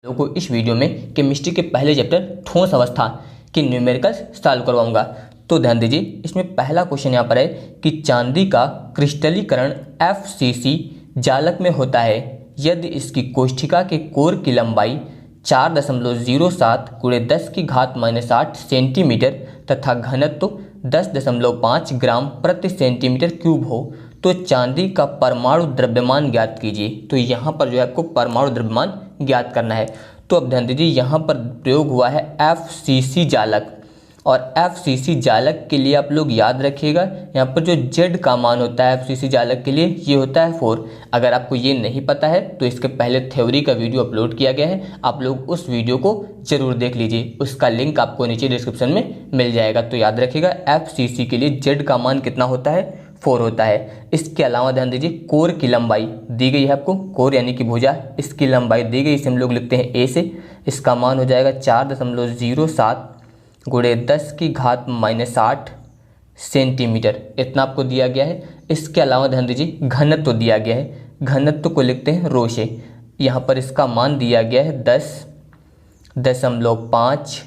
लोगों को इस वीडियो में केमिस्ट्री के पहले चैप्टर ठोस अवस्था के न्यूमेरिकल्स सॉल्व करवाऊंगा। तो ध्यान दीजिए, इसमें पहला क्वेश्चन यहाँ पर है कि चांदी का क्रिस्टलीकरण FCC जालक में होता है यदि इसकी कोष्ठिका के कोर की लंबाई 4.07 × 10⁻⁸ सेंटीमीटर तथा घनत्व 10.5 ग्राम प्रति सेंटीमीटर क्यूब हो तो चांदी का परमाणु द्रव्यमान ज्ञात कीजिए। तो यहाँ पर जो है आपको परमाणु द्रव्यमान ज्ञात करना है। तो अब ध्यान दीजिए, यहाँ पर प्रयोग हुआ है FCC जालक, और FCC जालक के लिए आप लोग याद रखिएगा यहाँ पर जो Z का मान होता है FCC जालक के लिए ये होता है 4। अगर आपको ये नहीं पता है तो इसके पहले थ्योरी का वीडियो अपलोड किया गया है, आप लोग उस वीडियो को जरूर देख लीजिए, उसका लिंक आपको नीचे डिस्क्रिप्शन में मिल जाएगा। तो याद रखिएगा FCC के लिए Z का मान कितना होता है, 4 होता है। इसके अलावा ध्यान दीजिए, कोर की लंबाई दी गई है आपको, कोर यानी कि भुजा, इसकी लंबाई दी गई, इसे हम लोग लिखते हैं A से। इसका मान हो जाएगा 4.07 × 10⁻⁸ सेंटीमीटर, इतना आपको दिया गया है। इसके अलावा ध्यान दीजिए, घनत्व दिया गया है, घनत्व को लिखते हैं ρ से। यहाँ पर इसका मान दिया गया है 10.5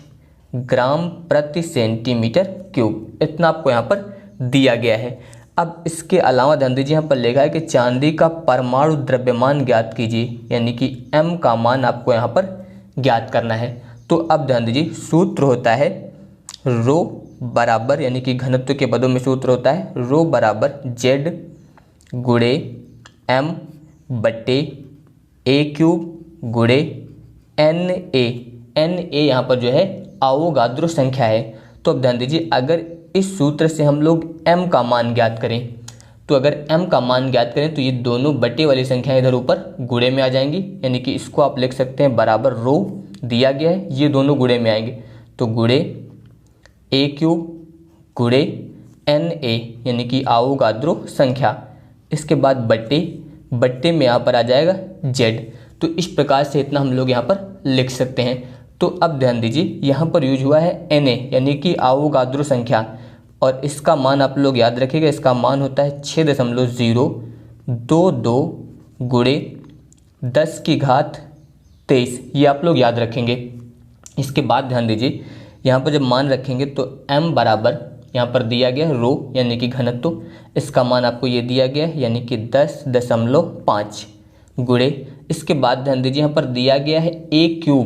ग्राम प्रति सेंटीमीटर क्यूब, इतना आपको यहाँ पर दिया गया है। अब इसके अलावा ध्यान दीजिए, यहाँ पर लिखा है कि चांदी का परमाणु द्रव्यमान ज्ञात कीजिए, यानी कि M का मान आपको यहाँ पर ज्ञात करना है। तो अब ध्यान दीजिए, सूत्र होता है ρ बराबर, यानी कि घनत्व के पदों में सूत्र होता है ρ बराबर Z × M बटे A³ × Na। Na यहाँ पर जो है अवोगाद्रो संख्या है। तो अब ध्यान दीजिए, अगर इस सूत्र से हम लोग M का मान ज्ञात करें, तो अगर M का मान ज्ञात करें तो ये दोनों बटे वाली संख्याएं इधर ऊपर गुणे में आ जाएंगी, यानी कि इसको आप लिख सकते हैं बराबर ρ दिया गया है, ये दोनों गुणे में आएंगे, तो गुणे A³ × Na यानी कि अवोगाद्रो संख्या, इसके बाद बट्टे में यहाँ पर आ जाएगा Z। तो इस प्रकार से इतना हम लोग यहाँ पर लिख सकते हैं। तो अब ध्यान दीजिए, यहाँ पर यूज हुआ है Na यानी कि अवोगाद्रो संख्या, और इसका मान आप लोग याद रखिएगा, इसका मान होता है 6.022 × 10⁻23, ये आप लोग याद रखेंगे। इसके बाद ध्यान दीजिए, यहाँ पर जब मान रखेंगे तो M बराबर यहाँ पर दिया गया है ρ यानी कि घनत्व, इसका मान आपको ये दिया गया है, यानी कि 10.5 गुणे, इसके बाद ध्यान दीजिए यहाँ पर दिया गया है A³,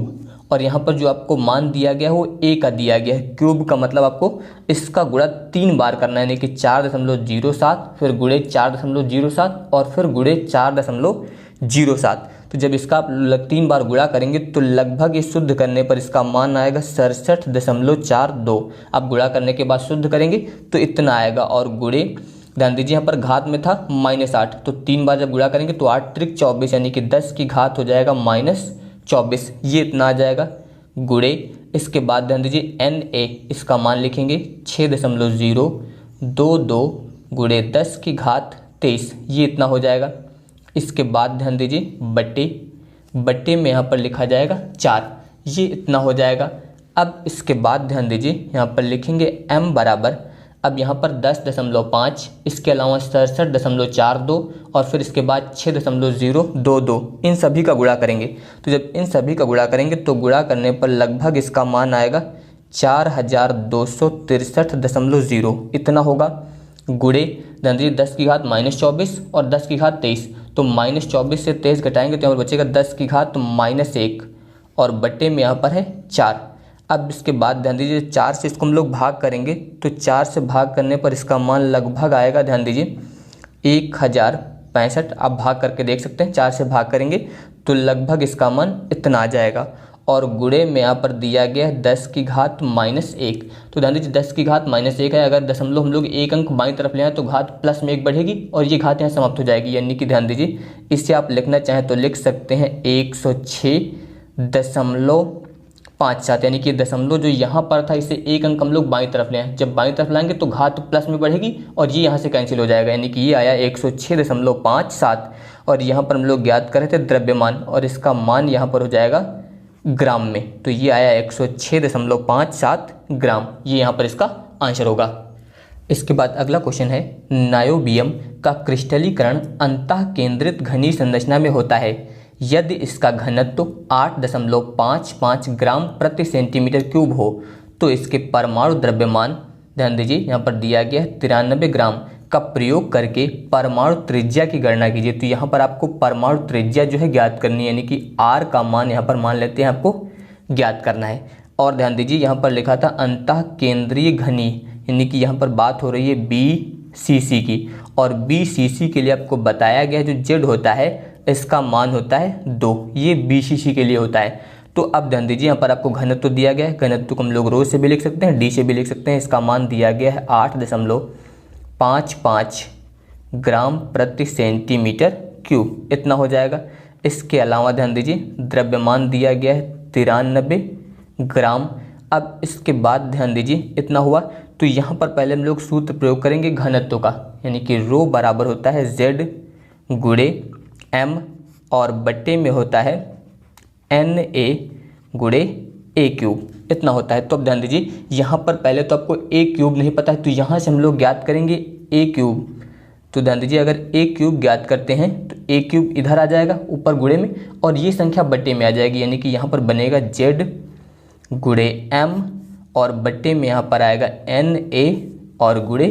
और यहाँ पर जो आपको मान दिया गया है वो A का दिया गया है। क्यूब का मतलब आपको इसका गुणा 3 बार करना है, यानी कि 4.07, फिर गुणे 4.07 और फिर गुणे 4.07। तो जब इसका आप 3 बार गुणा करेंगे तो लगभग ये शुद्ध करने पर इसका मान आएगा 67.42। आप गुणा करने के बाद शुद्ध करेंगे तो इतना आएगा, और गुणे ध्यान दीजिए यहाँ पर घात में था -8, तो 3 बार जब गुणा करेंगे तो 8 त्रिक 24, यानी कि 10 की घात हो जाएगा -24, ये इतना आ जाएगा गुणे। इसके बाद ध्यान दीजिए Na, इसका मान लिखेंगे 6.022 × 10⁻23, ये इतना हो जाएगा। इसके बाद ध्यान दीजिए बट्टे में यहाँ पर लिखा जाएगा 4, ये इतना हो जाएगा। अब इसके बाद ध्यान दीजिए, यहाँ पर लिखेंगे M बराबर, अब यहाँ पर 10.5, इसके अलावा 67.42 और फिर इसके बाद 6.022, इन सभी का गुणा करेंगे। तो जब इन सभी का गुणा करेंगे तो गुणा करने पर लगभग इसका मान आएगा 4263.0, इतना होगा गुणे। ध्यान दीजिए 10⁻24 और 10⁻23, तो -24 से 23 घटाएंगे तो यहाँ पर बचेगा 10⁻−1, और बट्टे में यहाँ पर है 4। अब इसके बाद ध्यान दीजिए 4 से इसको हम लोग भाग करेंगे, तो 4 से भाग करने पर इसका मान लगभग आएगा, ध्यान दीजिए 1065। आप भाग करके देख सकते हैं, 4 से भाग करेंगे तो लगभग इसका मान इतना आ जाएगा, और गुणे में यहाँ पर दिया गया है 10⁻−1। तो ध्यान दीजिए 10⁻−1 है, अगर दशमलव हम लोग एक अंक बाईं तरफ ले आए तो घात प्लस में 1 बढ़ेगी और ये घात यहाँ समाप्त हो जाएगी, यानी कि ध्यान दीजिए इससे आप लिखना चाहें तो लिख सकते हैं 106.57, यानी कि दशमलव जो यहाँ पर था इसे एक अंक हम लोग बाईं तरफ ले आए, जब बाईं तरफ लाएंगे तो घात प्लस में बढ़ेगी और ये यहाँ से कैंसिल हो जाएगा, यानी कि ये आया 106.57। और यहाँ पर हम लोग ज्ञात कर रहे थे द्रव्यमान, और इसका मान यहाँ पर हो जाएगा ग्राम में, तो ये आया 106.57 ग्राम, ये यहाँ पर इसका आंसर होगा। इसके बाद अगला क्वेश्चन है, नायोबियम का क्रिस्टलीकरण अंतः केंद्रित घनी संरचना में होता है यदि इसका घनत्व 8.55 ग्राम प्रति सेंटीमीटर क्यूब हो तो इसके परमाणु द्रव्यमान, ध्यान दीजिए यहाँ पर दिया गया है 93 ग्राम, का प्रयोग करके परमाणु त्रिज्या की गणना कीजिए। तो यहाँ पर आपको परमाणु त्रिज्या जो है ज्ञात करनी है, यानी कि R का मान यहाँ पर मान लेते हैं आपको ज्ञात करना है। और ध्यान दीजिए यहाँ पर लिखा था अंतः केंद्रीय घनी, यानी कि यहाँ पर बात हो रही है BCC की, और BCC के लिए आपको बताया गया जो Z होता है इसका मान होता है 2, ये BCC के लिए होता है। तो अब ध्यान दीजिए यहाँ पर आपको घनत्व दिया गया है, घनत्व को हम लोग रो से भी लिख सकते हैं, D से भी लिख सकते हैं। इसका मान दिया गया है 8.55 ग्राम प्रति सेंटीमीटर क्यूब, इतना हो जाएगा। इसके अलावा ध्यान दीजिए द्रव्यमान दिया गया है 93 ग्राम। अब इसके बाद ध्यान दीजिए इतना हुआ, तो यहाँ पर पहले हम लोग सूत्र प्रयोग करेंगे घनत्व का, यानी कि रो बराबर होता है Z गुणे M और बट्टे में होता है Na गुणे A क्यूब, इतना होता है। तो अब ध्यान दीजिए यहाँ पर पहले तो आपको A क्यूब नहीं पता है, तो यहाँ से हम लोग ज्ञात करेंगे A क्यूब। तो ध्यान दीजिए अगर A क्यूब ज्ञात करते हैं तो A क्यूब इधर आ जाएगा ऊपर गुणे में, और ये संख्या बट्टे में आ जाएगी, यानी कि यहाँ पर बनेगा Z गुणे M और बट्टे में यहाँ पर आएगा Na और गुणे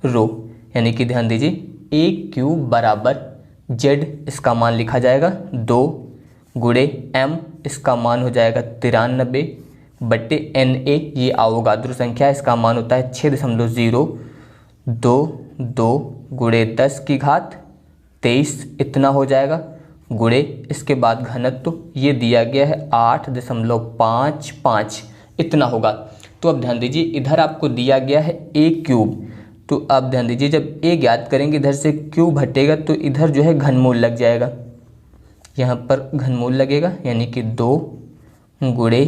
रो, यानी कि ध्यान दीजिए A क्यूब बराबर Z, इसका मान लिखा जाएगा 2 गुणे M, इसका मान हो जाएगा 93 बट्टे Na, ये अवोगाद्रो संख्या, इसका मान होता है 6.022 गुणे 10 की घात 23, इतना हो जाएगा, गुणे इसके बाद घनत्व ये दिया गया है 8.55, इतना होगा। तो अब ध्यान दीजिए इधर आपको दिया गया है A क्यूब, तो अब ध्यान दीजिए जब A ज्ञात करेंगे इधर से क्यूब हटेगा तो इधर जो है घनमूल लग जाएगा, यहाँ पर घनमूल लगेगा, यानी कि 2 गुणे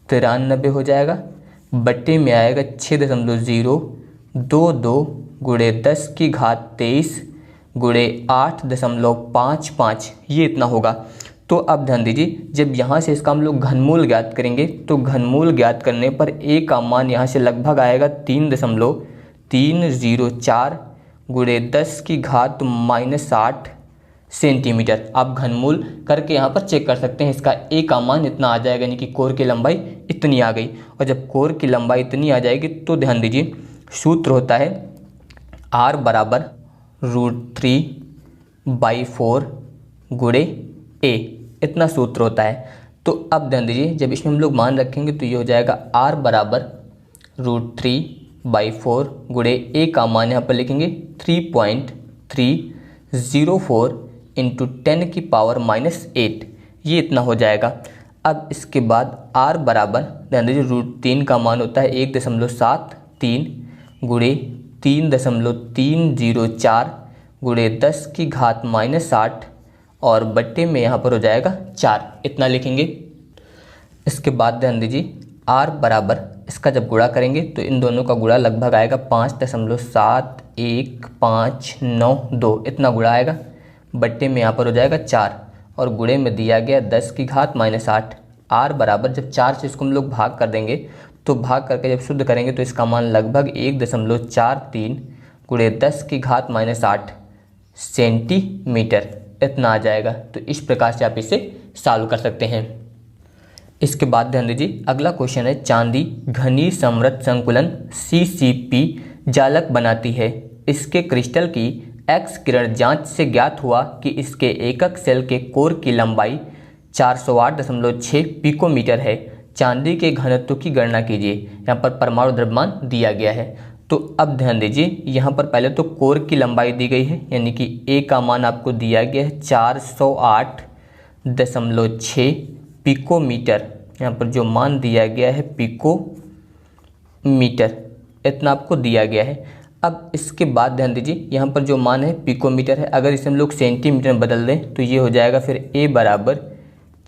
93 हो जाएगा, बट्टे में आएगा 6.022 गुणे 10 की घात 23 गुणे 8.55, ये इतना होगा। तो अब ध्यान दीजिए जब यहाँ से इसका हम लोग घनमूल ज्ञात करेंगे तो घनमूल ज्ञात करने पर A का मान यहाँ से लगभग आएगा 3.304 गुणे 10 की घात -8 सेंटीमीटर। आप घनमूल करके यहाँ पर चेक कर सकते हैं, इसका A का मान इतना आ जाएगा, यानी कि कोर की लंबाई इतनी आ गई। और जब कोर की लंबाई इतनी आ जाएगी तो ध्यान दीजिए सूत्र होता है R बराबर √3/4 गुणे A, इतना सूत्र होता है। तो अब ध्यान दीजिए जब इसमें हम लोग मान रखेंगे तो ये हो जाएगा R बराबर √3/4 गुणे A का मान यहाँ पर लिखेंगे 3.304 इंटू 10 की पावर -8, ये इतना हो जाएगा। अब इसके बाद R बराबर ध्यान दीजिए √3 का मान होता है 1.73 गुणे 3.304 गुणे 10 की घात -8 और बट्टे में यहाँ पर हो जाएगा 4, इतना लिखेंगे। इसके बाद ध्यान दीजिए R बराबर इसका जब गुणा करेंगे तो इन दोनों का गुणा लगभग आएगा 5.71592, इतना गुणा आएगा, बट्टे में यहाँ पर हो जाएगा 4 और गुणे में दिया गया 10 की घात -8। R बराबर जब 4 से इसको हम लोग भाग कर देंगे तो भाग करके जब शुद्ध करेंगे तो इसका मान लगभग 1.43 गुणे 10 की घात -8 सेंटीमीटर, इतना आ जाएगा। तो इस प्रकार से आप इसे सॉल्व कर सकते हैं। इसके बाद ध्यान दीजिए अगला क्वेश्चन है, चांदी घनी समृद्ध संकुलन CCP जालक बनाती है। इसके क्रिस्टल की एक्स किरण जांच से ज्ञात हुआ कि इसके एकक सेल के कोर की लंबाई 408.6 पिकोमीटर है। चांदी के घनत्व की गणना कीजिए। यहाँ पर परमाणु द्रव्यमान दिया गया है। तो अब ध्यान दीजिए यहाँ पर पहले तो कोर की लंबाई दी गई है, यानी कि A का मान आपको दिया गया है 408.6 पिकोमीटर। यहाँ पर जो मान दिया गया है पिकोमीटर, इतना आपको दिया गया है। अब इसके बाद ध्यान दीजिए यहाँ पर जो मान है पिकोमीटर है, अगर इसे हम लोग सेंटीमीटर में बदल दें तो ये हो जाएगा फिर A बराबर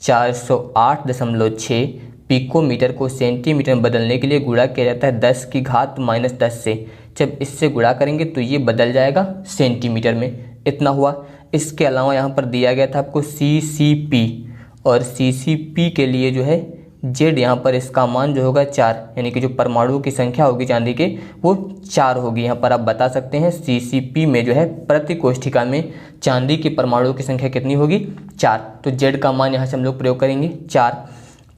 408.6 पिकोमीटर को सेंटीमीटर में बदलने के लिए गुणा किया जाता है 10 की घात -10 से। जब इससे गुणा करेंगे तो ये बदल जाएगा सेंटीमीटर में, इतना हुआ। इसके अलावा यहाँ पर दिया गया था आपको CCP, और CCP के लिए जो है जेड यहाँ पर इसका मान जो होगा 4, यानी कि जो परमाणुओं की संख्या होगी चांदी के वो 4 होगी। यहाँ पर आप बता सकते हैं CCP में जो है प्रति कोष्ठिका में चांदी के परमाणुओं की संख्या कितनी होगी, 4। तो जेड का मान यहाँ से हम लोग प्रयोग करेंगे 4।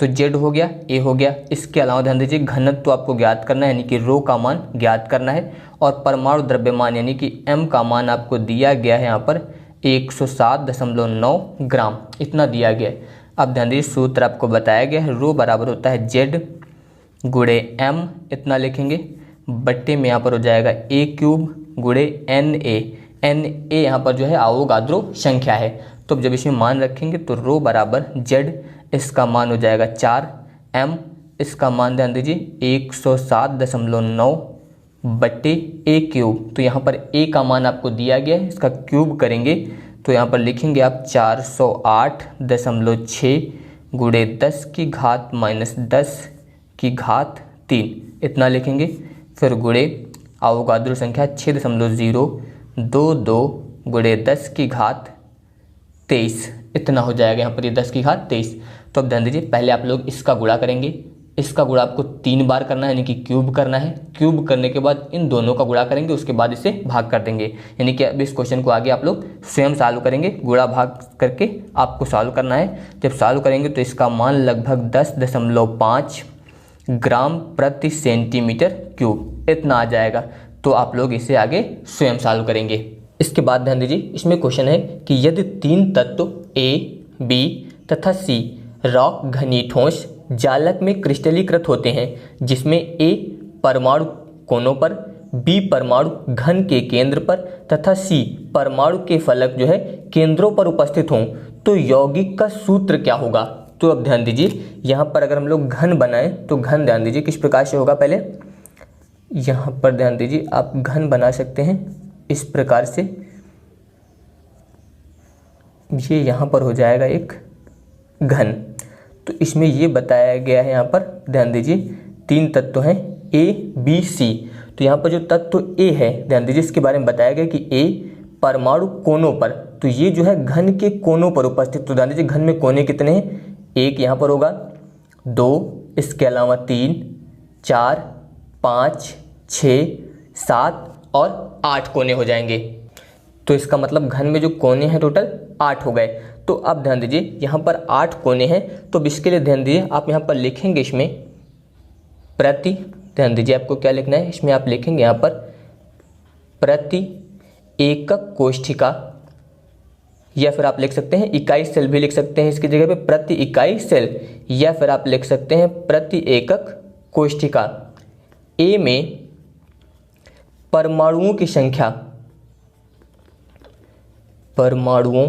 तो जेड हो गया, ए हो गया। इसके अलावा ध्यान दीजिए घनत्व तो आपको ज्ञात करना है, यानी कि रो का मान ज्ञात करना है, और परमाणु द्रव्यमान यानी कि एम का मान आपको दिया गया है यहाँ पर 107.9 ग्राम, इतना दिया गया है। अब ध्यान दीजिए सूत्र आपको बताया गया है, रो बराबर होता है जेड गुणे एम, इतना लिखेंगे, बट्टे में यहाँ पर हो जाएगा ए क्यूब गुणे एन ए यहाँ पर जो है अवोगाद्रो संख्या है। तो अब जब इसमें मान रखेंगे तो रो बराबर जेड, इसका मान हो जाएगा 4, एम इसका मान ध्यान दीजिए 107.9 बट्टे ए क्यूब। तो यहाँ पर ए का मान आपको दिया गया है, इसका क्यूब करेंगे तो यहाँ पर लिखेंगे आप 408.6 गुणे 10 की घात माइनस 10 की घात 3, इतना लिखेंगे। फिर गुणे अवोगाद्रो संख्या 6.022 गुणे 10 की घात 23, इतना हो जाएगा यहाँ पर ये 10 की घात 23। तो अब ध्यान दीजिए पहले आप लोग इसका गुणा करेंगे, इसका गुणा आपको 3 बार करना है, यानी कि क्यूब करना है। क्यूब करने के बाद इन दोनों का गुणा करेंगे, उसके बाद इसे भाग कर देंगे, यानी कि अब इस क्वेश्चन को आगे आप लोग स्वयं सॉल्व करेंगे, गुणा भाग करके आपको सॉल्व करना है। जब सॉल्व करेंगे तो इसका मान लगभग 10.5 ग्राम प्रति सेंटीमीटर क्यूब, इतना आ जाएगा। तो आप लोग इसे आगे स्वयं सॉल्व करेंगे। इसके बाद ध्यान दीजिए इसमें क्वेश्चन है कि यदि 3 तत्व ए, बी तथा सी रॉक घनी ठोस जालक में क्रिस्टलीकृत होते हैं, जिसमें ए परमाणु कोनों पर, बी परमाणु घन के केंद्र पर तथा सी परमाणु के फलक जो है केंद्रों पर उपस्थित हों, तो यौगिक का सूत्र क्या होगा। तो अब ध्यान दीजिए यहाँ पर अगर हम लोग घन बनाएं तो घन ध्यान दीजिए किस प्रकार से होगा। पहले यहाँ पर ध्यान दीजिए आप घन बना सकते हैं इस प्रकार से, ये यहाँ पर हो जाएगा एक घन। तो इसमें ये बताया गया है, यहाँ पर ध्यान दीजिए 3 तत्व हैं ए, बी, सी। तो यहाँ पर जो तत्व ए है ध्यान दीजिए इसके बारे में बताया गया कि ए परमाणु कोनों पर, तो ये जो है घन के कोनों पर उपस्थित। तो ध्यान दीजिए घन में कोने कितने हैं, एक यहाँ पर होगा, 2, इसके अलावा 3, 4, 5, 6, 7 और 8 कोने हो जाएंगे। तो इसका मतलब घन में जो कोने हैं टोटल 8 हो गए। तो अब ध्यान दीजिए यहाँ पर 8 कोने हैं, तो इसके लिए ध्यान दीजिए आप यहाँ पर लिखेंगे इसमें प्रति, ध्यान दीजिए आपको क्या लिखना है, इसमें आप लिखेंगे यहाँ पर प्रति एकक कोष्ठिका, या फिर आप लिख सकते हैं इकाई सेल भी लिख सकते हैं इसकी जगह पे, प्रति इकाई सेल, या फिर आप लिख सकते हैं प्रति एकक कोष्ठिका। ए में परमाणुओं की संख्या, परमाणुओं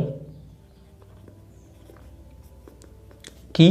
की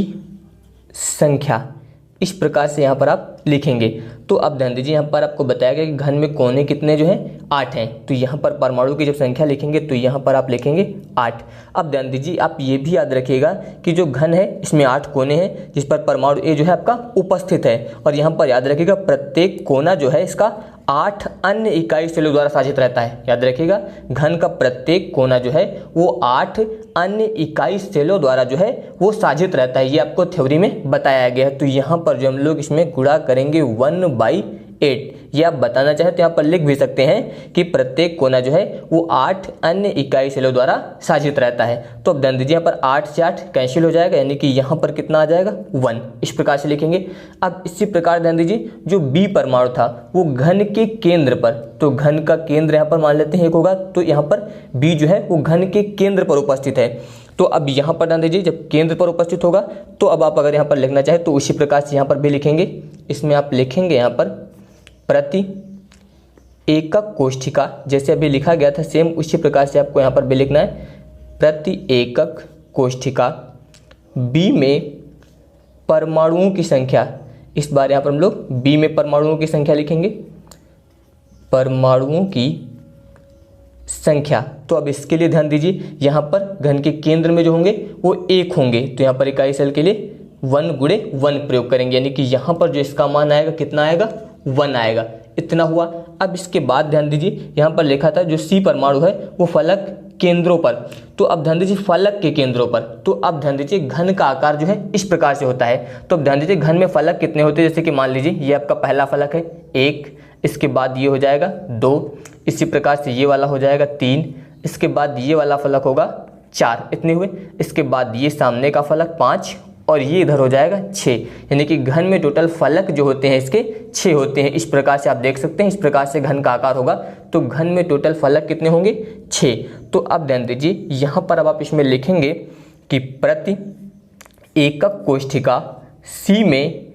संख्या इस प्रकार से यहाँ पर आप लिखेंगे। तो अब ध्यान दीजिए यहाँ पर आपको बताया गया कि घन में कोने कितने जो है 8 हैं, तो यहाँ पर परमाणु की जब संख्या लिखेंगे तो यहाँ पर आप लिखेंगे 8। अब ध्यान दीजिए आप ये भी याद रखिएगा कि जो घन है इसमें 8 कोने हैं, जिस पर परमाणु ए जो है आपका उपस्थित है, और यहाँ पर याद रखिएगा प्रत्येक कोना जो है इसका 8 अन्य इकाई सेलों द्वारा साजित रहता है। याद रखिएगा घन का प्रत्येक कोना जो है वो 8 अन्य इकाई सेलों द्वारा जो है वो साजित रहता है, ये आपको थ्योरी में बताया गया है। तो यहाँ पर जो हम लोग इसमें गुणा करेंगे 1/8, ये आप बताना चाहे तो यहाँ पर लिख भी सकते हैं कि प्रत्येक कोना जो है वो 8 अन्य इकाई सेलों द्वारा साजित रहता है। तो अब ध्यान दीजिए यहाँ पर 8 से 8 कैंसिल हो जाएगा, यानी कि यहाँ पर कितना आ जाएगा 1, इस प्रकार से लिखेंगे। अब इसी प्रकार ध्यान दीजिए जो बी परमाणु था वो घन के केंद्र पर, तो घन का केंद्र यहाँ पर मान लेते हैं 1 होगा, तो यहाँ पर बी जो है वो घन के केंद्र पर उपस्थित है। तो अब यहाँ पर ध्यान दीजिए जब केंद्र पर उपस्थित होगा तो अब आप अगर यहाँ पर लिखना चाहे तो उसी प्रकार से यहाँ पर भी लिखेंगे। इसमें आप लिखेंगे यहाँ पर प्रति एकक कोष्ठिका, जैसे अभी लिखा गया था सेम उसी प्रकार से आपको यहाँ पर भी लिखना है, प्रति एकक कोष्ठिका। बी में परमाणुओं की संख्या, इस बार यहाँ पर हम लोग बी में परमाणुओं की संख्या लिखेंगे, परमाणुओं की संख्या। तो अब इसके लिए ध्यान दीजिए यहाँ पर घन के केंद्र में जो होंगे वो 1 होंगे, तो यहाँ पर इकाई सेल के लिए 1 × 1 प्रयोग करेंगे, यानी कि यहाँ पर जो इसका मान आएगा कितना आएगा 1 आएगा। इतना हुआ। अब इसके बाद ध्यान दीजिए यहाँ पर लिखा था जो C परमाणु है वो फलक केंद्रों पर, तो अब ध्यान दीजिए फलक के केंद्रों पर, तो अब ध्यान दीजिए घन का आकार जो है इस प्रकार से होता है। तो अब ध्यान दीजिए घन में फलक कितने होते हैं, जैसे कि मान लीजिए ये आपका पहला फलक है 1, इसके बाद ये हो जाएगा 2, इसी प्रकार से ये वाला हो जाएगा 3, इसके बाद ये वाला फलक होगा 4, इतने हुए। इसके बाद ये सामने का फलक 5 और ये इधर हो जाएगा 6, यानी कि घन में टोटल फलक जो होते हैं इसके 6 होते हैं। इस प्रकार से आप देख सकते हैं, इस प्रकार से घन का आकार होगा। तो घन में टोटल फलक कितने होंगे 6। तो अब ध्यान दीजिए यहाँ पर अब आप इसमें लिखेंगे कि प्रति एकक कोष्ठिका C में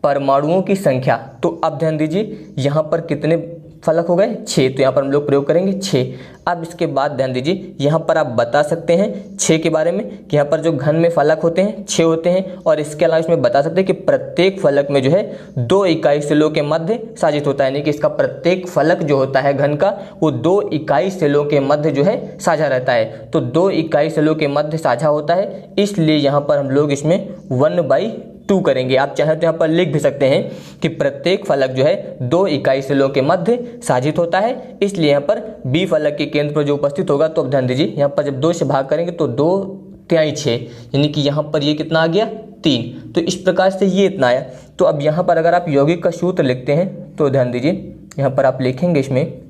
परमाणुओं की संख्या। तो अब ध्यान दीजिए यहाँ पर कितने फलक हो गए 6, तो यहाँ पर हम लोग प्रयोग करेंगे 6। अब इसके बाद ध्यान दीजिए यहाँ पर आप बता सकते हैं 6 के बारे में कि यहाँ पर जो घन में फलक होते हैं 6 होते हैं, और इसके अलावा इसमें बता सकते हैं कि प्रत्येक फलक में जो है 2 इकाई सेलों के मध्य साजित होता है, यानी कि इसका प्रत्येक फलक जो होता है घन का वो 2 इकाई सेलों के मध्य जो है साझा रहता है। तो 2 इकाई सेलों के मध्य साझा होता है, इसलिए यहाँ पर हम लोग इसमें 1/2 करेंगे। आप चाहे तो यहाँ पर लिख भी सकते हैं कि प्रत्येक फलक जो है 2 इकाई सेलों के मध्य साजित होता है, इसलिए यहाँ पर B फलक के केंद्र पर जो उपस्थित होगा। तो अब ध्यान दीजिए यहाँ पर जब 2 से भाग करेंगे तो 2×3 6, यानी कि यहाँ पर ये कितना आ गया 3, तो इस प्रकार से ये इतना आया। तो अब यहाँ पर अगर आप यौगिक का सूत्र लिखते हैं तो ध्यान दीजिए यहाँ पर आप लिखेंगे इसमें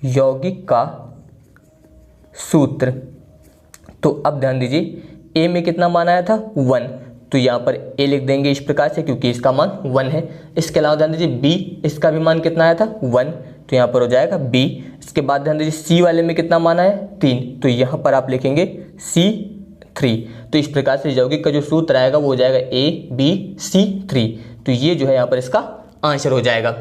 यौगिक का सूत्र। तो अब ध्यान दीजिए A में कितना मान आया था 1, तो यहाँ पर A लिख देंगे इस प्रकार से क्योंकि इसका मान 1 है। इसके अलावा ध्यान दीजिए B, इसका भी मान कितना आया था 1, तो यहाँ पर हो जाएगा B। इसके बाद ध्यान दीजिए C वाले में कितना मान आया 3, तो यहाँ पर आप लिखेंगे C3। तो इस प्रकार से यौगिक का जो सूत्र आएगा वो हो जाएगा ABCC3, तो ये जो है यहाँ पर इसका आंसर हो जाएगा।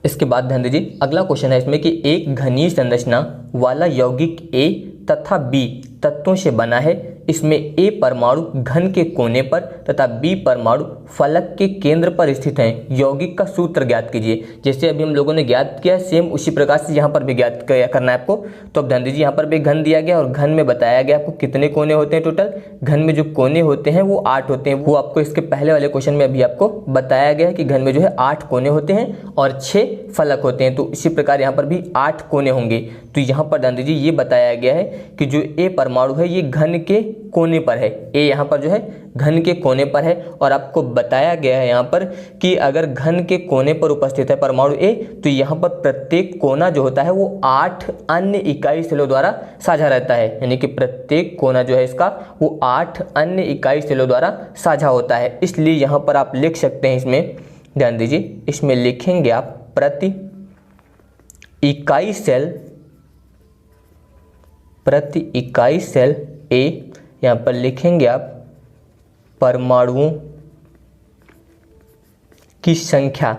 इसके बाद ध्यान दीजिए अगला क्वेश्चन है इसमें कि एक घनीय संरचना वाला यौगिक A तथा B तत्वों से बना है। इसमें A परमाणु घन के कोने पर तथा B परमाणु फलक के केंद्र पर स्थित हैं। यौगिक का सूत्र ज्ञात कीजिए। जैसे अभी हम लोगों ने ज्ञात किया सेम उसी प्रकार से यहाँ पर भी ज्ञात करना है आपको। तो अब ध्यान दीजिए यहाँ पर भी घन दिया गया और घन में बताया गया आपको कितने कोने होते हैं टोटल। घन में जो कोने होते हैं वो 8 होते हैं। वो आपको इसके पहले वाले क्वेश्चन में अभी आपको बताया गया है कि घन में जो है 8 कोने होते हैं और 6 फलक होते हैं। तो इसी प्रकार यहाँ पर भी 8 कोने होंगे। तो यहाँ पर ध्यान दीजिए ये बताया गया है कि जो A परमाणु है ये घन के कोने पर है। A यहाँ पर जो है घन के कोने पर है और आपको बताया गया है यहाँ पर कि अगर घन के कोने पर उपस्थित है परमाणु A तो यहाँ पर प्रत्येक कोना जो होता है वो 8 अन्य इकाई सेलों द्वारा साझा रहता है। यानी कि प्रत्येक कोना जो है इसका वो 8 अन्य इकाई सेलों द्वारा साझा होता है। इसलिए यहाँ पर आप लिख सकते हैं, इसमें ध्यान दीजिए, इसमें लिखेंगे आप प्रति इकाई सेल A, यहाँ पर लिखेंगे आप परमाणुओं की संख्या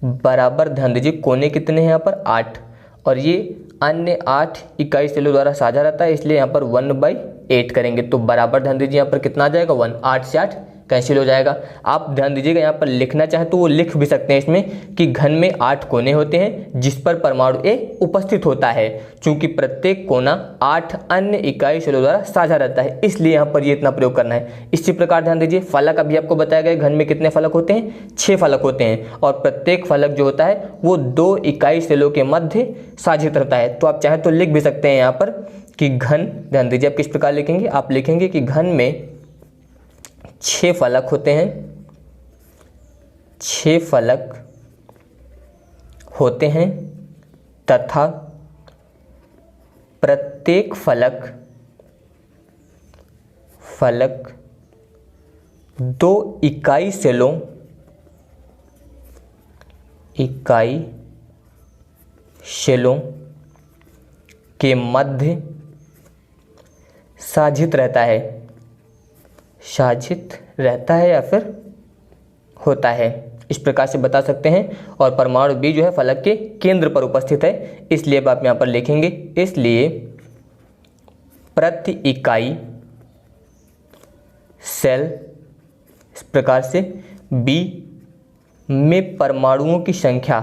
बराबर, ध्यान दीजिए कोने कितने हैं यहाँ पर 8 और ये अन्य 8 इकाई सेलों द्वारा साझा रहता है, इसलिए यहाँ पर 1/8 करेंगे। तो बराबर ध्यान दीजिए यहाँ पर कितना आ जाएगा 1, 8 से 8 कैंसिल हो जाएगा। आप ध्यान दीजिएगा यहाँ पर लिखना चाहे तो वो लिख भी सकते हैं इसमें कि घन में 8 कोने होते हैं जिस पर परमाणु A उपस्थित होता है। चूंकि प्रत्येक कोना 8 अन्य इकाई सेलों द्वारा साझा रहता है, इसलिए यहाँ पर ये इतना प्रयोग करना है। इसी प्रकार ध्यान दीजिए फलक अभी आपको बताया गया घन में कितने फलक होते हैं, 6 फलक होते हैं और प्रत्येक फलक जो होता है वो 2 इकाई सेलों के मध्य साझित रहता है। तो आप चाहे तो लिख भी सकते हैं यहाँ पर कि घन, ध्यान दीजिए आप किस प्रकार लिखेंगे, आप लिखेंगे कि घन में 6 फलक होते हैं, 6 फलक होते हैं तथा प्रत्येक फलक 2 इकाई सेलों के मध्य साझित रहता है या फिर होता है, इस प्रकार से बता सकते हैं। और परमाणु B जो है फलक के केंद्र पर उपस्थित है, इसलिए अब आप यहाँ पर लिखेंगे, इसलिए प्रति इकाई सेल, इस प्रकार से B में परमाणुओं की संख्या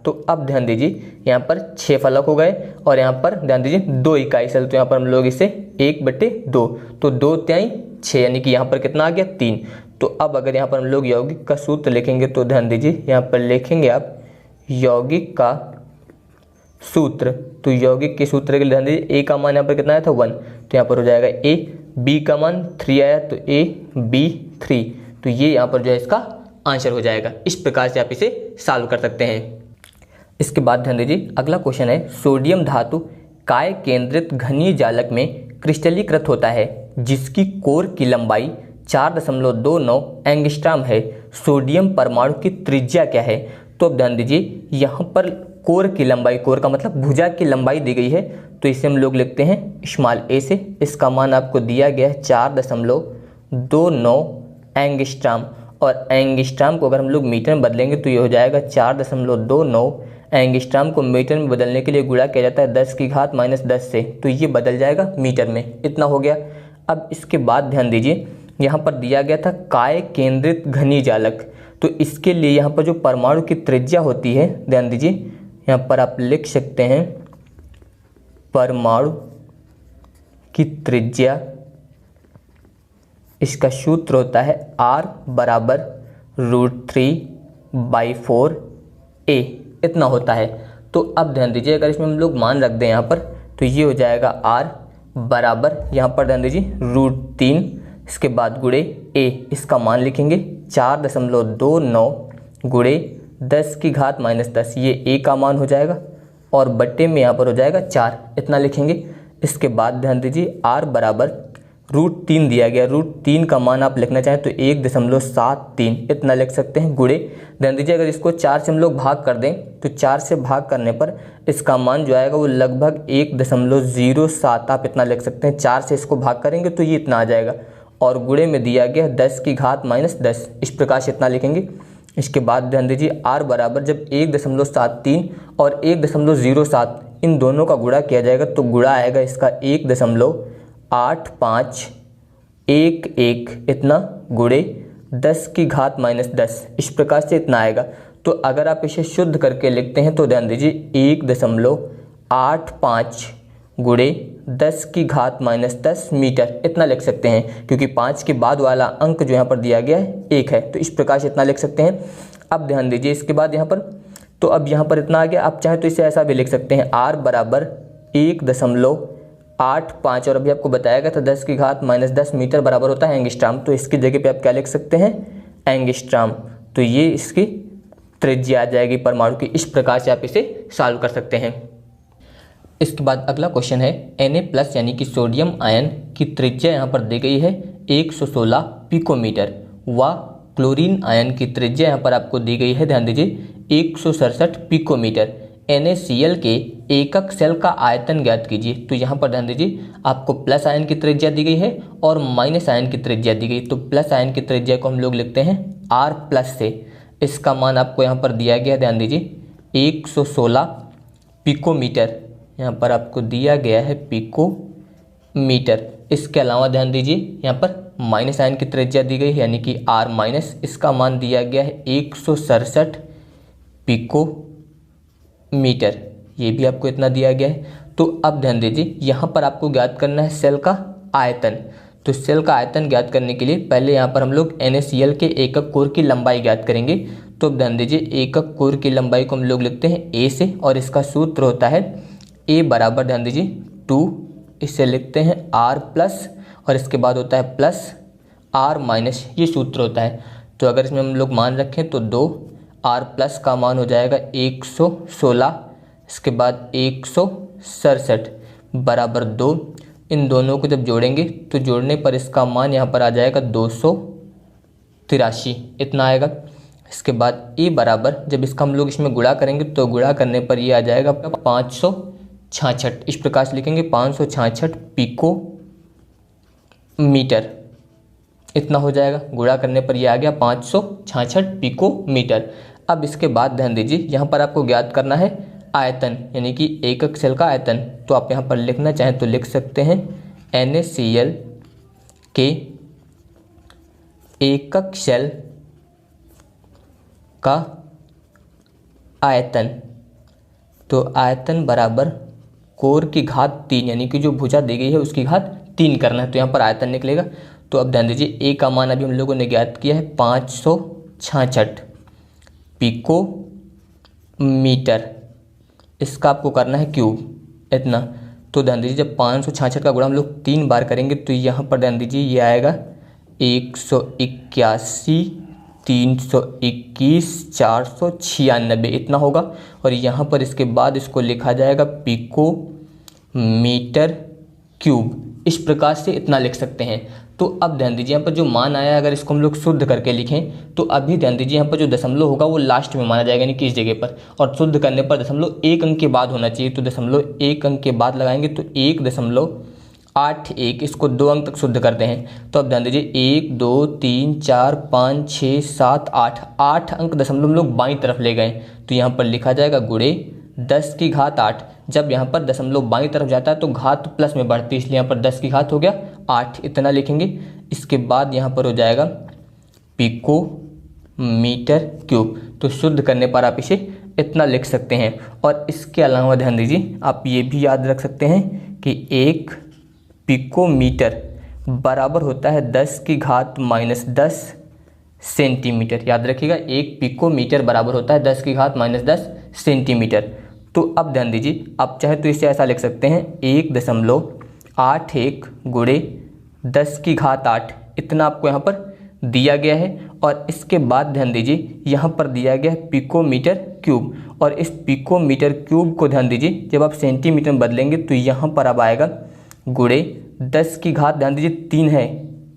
तो अब ध्यान दीजिए यहाँ पर 6 फलक हो गए और यहाँ पर ध्यान दीजिए 2 इकाई सेल, तो यहाँ पर हम लोग इसे 1/2, तो 2 तिहाई 6, यानी कि यहाँ पर कितना आ गया 3। तो अब अगर यहाँ पर हम लोग यौगिक का सूत्र लिखेंगे तो ध्यान दीजिए यहाँ पर लिखेंगे आप यौगिक का सूत्र। तो यौगिक के सूत्र के लिए ध्यान दीजिए, a का मान यहाँ पर कितना आया था 1, तो यहाँ पर हो जाएगा a, b का मान 3 आया तो a b 3, तो ये यहाँ पर जो है इसका आंसर हो जाएगा। इस प्रकार से आप इसे सॉल्व कर सकते हैं। इसके बाद ध्यान दीजिए अगला क्वेश्चन है, सोडियम धातु काय केंद्रित घनीय जालक में क्रिस्टलीकृत होता है जिसकी कोर की लंबाई 4.29 एंगस्ट्रॉम है, सोडियम परमाणु की त्रिज्या क्या है। तो अब ध्यान दीजिए यहाँ पर कोर की लंबाई, कोर का मतलब भुजा की लंबाई दी गई है, तो इसे हम लोग लिखते हैं स्मॉल a से। इसका मान आपको दिया गया है 4.29 एंगस्ट्रॉम, और एंगस्ट्रॉम को अगर हम लोग मीटर में बदलेंगे तो ये हो जाएगा 4.29 एंगस्ट्रॉम को मीटर में बदलने के लिए गुणा किया जाता है 10⁻⁻10 से, तो ये बदल जाएगा मीटर में। इतना हो गया। अब इसके बाद ध्यान दीजिए यहाँ पर दिया गया था काय केंद्रित घनीय जालक, तो इसके लिए यहाँ पर जो परमाणु की त्रिज्या होती है, ध्यान दीजिए यहाँ पर आप लिख सकते हैं परमाणु की त्रिज्या, इसका सूत्र होता है R = √3/4a, इतना होता है। तो अब ध्यान दीजिए अगर इसमें हम लोग मान रख दें यहाँ पर, तो ये हो जाएगा R बराबर, यहाँ पर ध्यान दीजिए √3, इसके बाद गुणे a, इसका मान लिखेंगे 4.29 गुणे 10⁻⁻10, ये a का मान हो जाएगा, और बट्टे में यहाँ पर हो जाएगा 4, इतना लिखेंगे। इसके बाद ध्यान दीजिए R बराबर √3 दिया गया, √3 का मान आप लिखना चाहें तो 1.73 इतना लिख सकते हैं, गुणे ध्यान दीजिए अगर इसको 4 से हम लोग भाग कर दें तो 4 से भाग करने पर इसका मान जो आएगा वो लगभग 1.07 आप इतना लिख सकते हैं। 4 से इसको भाग करेंगे तो ये इतना आ जाएगा, और गुणे में दिया गया 10⁻⁻10, इस प्रकार से इतना लिखेंगे। इसके बाद ध्यान दीजिए R बराबर जब 1.73 और 1.07 इन दोनों का गुणा किया जाएगा तो गुणा आएगा इसका 1.8511 इतना, गुणे 10⁻⁻10, इस प्रकार से इतना आएगा। तो अगर आप इसे शुद्ध करके लिखते हैं तो ध्यान दीजिए 1.85 गुणे 10⁻⁻10 मीटर इतना लिख सकते हैं, क्योंकि 5 के बाद वाला अंक जो यहाँ पर दिया गया है 1 है, तो इस प्रकार से इतना लिख सकते हैं। अब ध्यान दीजिए इसके बाद यहाँ पर, तो अब यहाँ पर इतना आ गया। आप चाहे तो इसे ऐसा भी लिख सकते हैं R बराबर 1.85, और अभी आपको बताया गया था 10⁻⁻10 मीटर बराबर होता है एंगस्ट्रॉम, तो इसकी जगह पे आप क्या लिख सकते हैं एंगस्ट्रॉम, तो ये इसकी त्रिज्या आ जाएगी परमाणु की। इस प्रकार से आप इसे सॉल्व कर सकते हैं। इसके बाद अगला क्वेश्चन है Na+ यानी कि सोडियम आयन की त्रिज्या यहाँ पर दी गई है 116 पिकोमीटर, व क्लोरीन आयन की त्रिज्या यहाँ पर आपको दी गई है, ध्यान दीजिए 167 पिकोमीटर। NaCl के एकक सेल का आयतन ज्ञात कीजिए। तो यहाँ पर ध्यान दीजिए आपको प्लस आयन की त्रिज्या दी गई है और माइनस आयन की त्रिज्या दी गई। तो प्लस आयन की त्रिज्या को हम लोग लिखते हैं R+ से, इसका मान आपको यहाँ पर दिया गया, ध्यान दीजिए 116 पिकोमीटर, यहाँ पर आपको दिया गया है पिकोमीटर। इसके अलावा ध्यान दीजिए यहाँ पर माइनस आयन की त्रिज्या दी गई है यानी कि R-, इसका मान दिया गया है 167 पिकोमीटर, ये भी आपको इतना दिया गया है। तो अब ध्यान दीजिए यहाँ पर आपको ज्ञात करना है सेल का आयतन। तो सेल का आयतन ज्ञात करने के लिए पहले यहाँ पर हम लोग NaCl के एकक कोर की लंबाई ज्ञात करेंगे। तो अब ध्यान दीजिए एकक कोर की लंबाई को हम लोग लिखते हैं A से, और इसका सूत्र होता है A बराबर ध्यान दीजिए 2, इसे लिखते हैं R+, और इसके बाद होता है प्लस R-, ये सूत्र होता है। तो अगर इसमें हम लोग मान रखें तो 2, R+ का मान हो जाएगा 116, इसके बाद 167 बराबर 2, इन दोनों को जब जोड़ेंगे तो जोड़ने पर इसका मान यहाँ पर आ जाएगा 283, इतना आएगा। इसके बाद A बराबर जब इसका हम लोग इसमें गुणा करेंगे तो गुणा करने पर ये आ जाएगा 566, इस प्रकार से लिखेंगे 566 पिकोमीटर, इतना हो जाएगा। गुणा करने पर ये आ गया 566 पिकोमीटर। अब इसके बाद ध्यान दीजिए यहाँ पर आपको ज्ञात करना है आयतन यानी कि एकक सेल का आयतन। तो आप यहाँ पर लिखना चाहें तो लिख सकते हैं NaCl के एकक सेल का आयतन, तो आयतन बराबर कोर की घात 3 यानी कि जो भुजा दी गई है उसकी घात 3 करना है, तो यहाँ पर आयतन निकलेगा। तो अब ध्यान दीजिए ए का मान अभी हम लोगों ने ज्ञात किया है 566 पिको मीटर, इसका आपको करना है क्यूब इतना। तो ध्यान दीजिए जब 566 का गुणा हम लोग 3 बार करेंगे तो यहाँ पर ध्यान दीजिए ये आएगा 181, 321, 496 इतना होगा। और यहाँ पर इसके बाद इसको लिखा जाएगा पिको मीटर क्यूब, इस प्रकार से इतना लिख सकते हैं। तो अब ध्यान दीजिए यहाँ पर जो मान आया अगर इसको हम लोग शुद्ध करके लिखें तो अभी ध्यान दीजिए यहाँ पर जो दशमलव होगा वो लास्ट में माना जाएगा, यानी कि इस जगह पर, और शुद्ध करने पर दशमलव 1 अंक के बाद होना चाहिए। तो दशमलव 1 अंक के बाद लगाएंगे तो 1.81, इसको 2 अंक तक शुद्ध करते हैं। तो अब ध्यान दीजिए 1 2 3 4 5 6 7 8 अंक दशमलव हम लोग बाईं तरफ ले गए, तो यहाँ पर लिखा जाएगा गुणे 10 की घात 8। जब यहाँ पर दशमलव बाईं तरफ जाता है तो घात प्लस में बढ़ती है, इसलिए यहाँ पर 10 की घात हो गया 8, इतना लिखेंगे। इसके बाद यहाँ पर हो जाएगा पिको मीटर क्यूब, तो शुद्ध करने पर आप इसे इतना लिख सकते हैं। और इसके अलावा ध्यान दीजिए आप ये भी याद रख सकते हैं कि 1 पिको मीटर बराबर होता है 10 की घात -10 सेंटीमीटर। याद रखिएगा 1 पिको मीटर बराबर होता है 10 की घात -10 सेंटीमीटर। तो अब ध्यान दीजिए आप चाहे तो इसे ऐसा लिख सकते हैं 1.81 गुणे 10 की घात 8, इतना आपको यहाँ पर दिया गया है। और इसके बाद ध्यान दीजिए यहाँ पर दिया गया है पिको मीटर क्यूब, और इस पिको मीटर क्यूब को ध्यान दीजिए जब आप सेंटीमीटर में बदलेंगे तो यहाँ पर अब आएगा गुणे 10 की घात, ध्यान दीजिए 3 है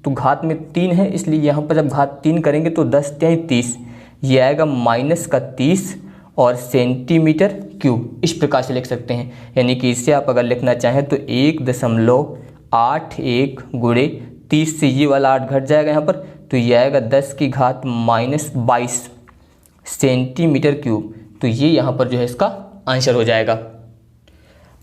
तो घात में 3 है, इसलिए यहाँ पर जब घात 3 करेंगे तो 10 तिहाई 30, ये आएगा -30 और सेंटीमीटर क्यूब, इस प्रकार से लिख सकते हैं। यानी कि इससे आप अगर लिखना चाहें तो 1.81 गुणे 30 से ये वाला 8 घट जाएगा यहाँ पर, तो ये आएगा 10 की घात -22 सेंटीमीटर क्यूब। तो ये यहाँ पर जो है इसका आंसर हो जाएगा।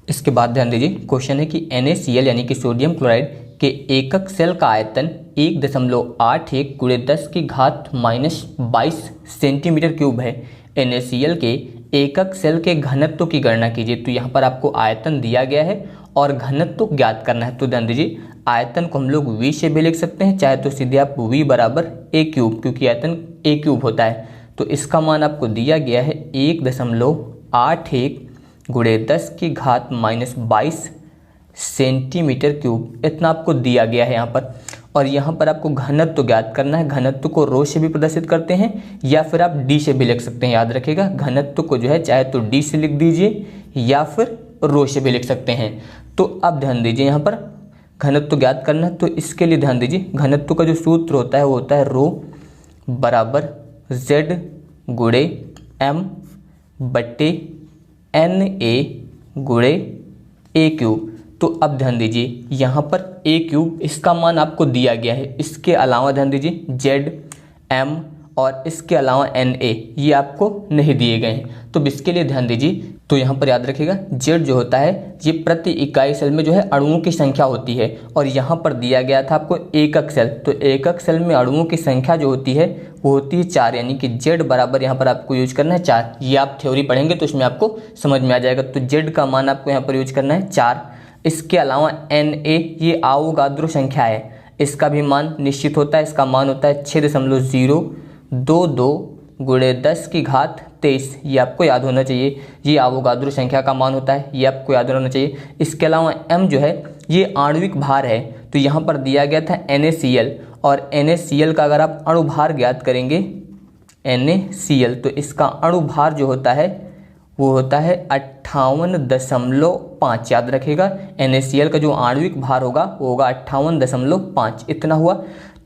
इसके बाद ध्यान दीजिए क्वेश्चन है कि NaCl यानी कि सोडियम क्लोराइड के एकक सेल का आयतन 1.81 गुणे 10 की घात -22 सेंटीमीटर क्यूब है। NaCl के एकक सेल के घनत्व की गणना कीजिए। तो यहाँ पर आपको आयतन दिया गया है और घनत्व ज्ञात करना है। तो ध्यान दीजिए आयतन को हम लोग V से भी लिख सकते हैं, चाहे तो सीधे आप V बराबर A क्यूब, क्योंकि आयतन A क्यूब होता है। तो इसका मान आपको दिया गया है 1.81 गुणे 10 की घात -22 सेंटीमीटर क्यूब, इतना आपको दिया गया है यहाँ पर। और यहाँ पर आपको घनत्व ज्ञात करना है। घनत्व को रो से भी प्रदर्शित करते हैं या फिर आप डी से भी लिख सकते हैं। याद रखिएगा घनत्व को जो है चाहे तो डी से लिख दीजिए या फिर रो से भी लिख सकते हैं। तो अब ध्यान दीजिए यहाँ पर घनत्व ज्ञात करना है, तो इसके लिए ध्यान दीजिए घनत्व का जो सूत्र होता है वो होता है रो बराबर Z गुणे M बट्टे Na गुणे A क्यूब। तो अब ध्यान दीजिए यहाँ पर A क्यूब इसका मान आपको दिया गया है। इसके अलावा ध्यान दीजिए Z, M और इसके अलावा Na ये आपको नहीं दिए गए हैं। तो इसके लिए ध्यान दीजिए, तो यहाँ पर याद रखिएगा Z जो होता है ये प्रति इकाई सेल में जो है अणुओं की संख्या होती है, और यहाँ पर दिया गया था आपको एकक सेल। तो एकक सेल में अणुओं की संख्या जो होती है वो होती है 4, यानी कि Z बराबर यहाँ पर आपको यूज करना है 4। ये आप थ्योरी पढ़ेंगे तो इसमें आपको समझ में आ जाएगा। तो Z का मान आपको यहाँ पर यूज करना है 4। इसके अलावा Na ये अवोगाद्रो संख्या है, इसका भी मान निश्चित होता है। इसका मान होता है 6.022 गुणे 10 की घात 23, ये आपको याद होना चाहिए। ये अवोगाद्रो संख्या का मान होता है, ये आपको याद होना चाहिए। इसके अलावा M जो है ये आणविक भार है। तो यहाँ पर दिया गया था NaCl, और NaCl का अगर आप अणु भार ज्ञात करेंगे NaCl तो इसका अणु भार जो होता है वो होता है 58.5। याद रखिएगा NaCl का जो आणविक भार होगा वो होगा 58.5, इतना हुआ।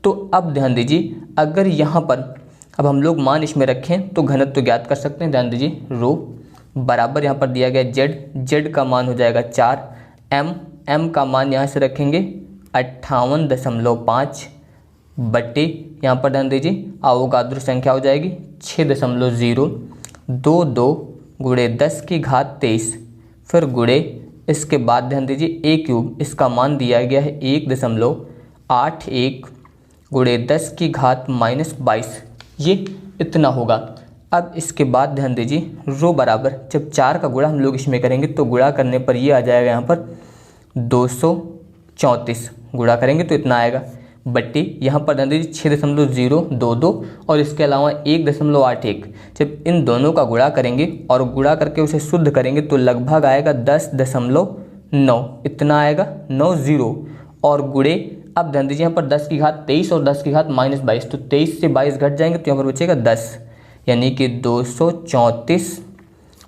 तो अब ध्यान दीजिए अगर यहाँ पर अब हम लोग मान इसमें रखें तो घनत्व ज्ञात कर सकते हैं। ध्यान दीजिए रो बराबर यहाँ पर दिया गया Z का मान हो जाएगा 4, M का मान यहाँ से रखेंगे 58.5 बट्टे यहाँ पर ध्यान दीजिए अवोगाद्रो संख्या हो जाएगी 6.022 गुणे 10 की घात 23, फिर गुणे इसके बाद ध्यान दीजिए A क्यूब, इसका मान दिया गया है 1.81 गुणे 10 की घात -22, ये इतना होगा। अब इसके बाद ध्यान दीजिए रो बराबर, जब 4 का गुणा हम लोग इसमें करेंगे तो गुणा करने पर ये आ जाएगा यहाँ पर 234, गुणा करेंगे तो इतना आएगा, बट्टी यहाँ पर ध्यान दीजिए 6.022 और इसके अलावा 1.81। जब इन दोनों का गुणा करेंगे और गुणा करके उसे शुद्ध करेंगे तो लगभग आएगा 10.9, इतना आएगा 90 और गुणे, अब ध्यान दीजिए यहाँ पर 10 की घात 23 और 10 की घात -22, तो 23 से 22 घट जाएंगे तो यहाँ पर बचेगा 10, यानी कि 234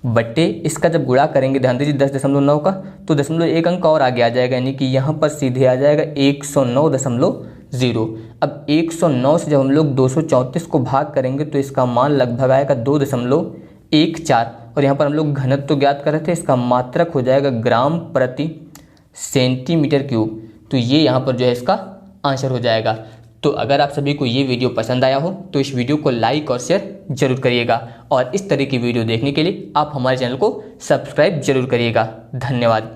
बट्टे इसका जब गुणा करेंगे ध्यान दीजिए 10.9 का तो 0.1 अंक और आगे आ जाएगा, यानी कि यहाँ पर सीधे आ जाएगा 109.0। अब 109 से जब हम लोग 234 को भाग करेंगे तो इसका मान लगभग आएगा 2.14 और यहाँ पर हम लोग घनत्व तो ज्ञात कर रहे थे, इसका मात्रक हो जाएगा ग्राम प्रति सेंटीमीटर क्यूब। तो ये यहाँ पर जो है इसका आंसर हो जाएगा। तो अगर आप सभी को ये वीडियो पसंद आया हो तो इस वीडियो को लाइक और शेयर जरूर करिएगा और इस तरह की वीडियो देखने के लिए आप हमारे चैनल को सब्सक्राइब जरूर करिएगा। धन्यवाद।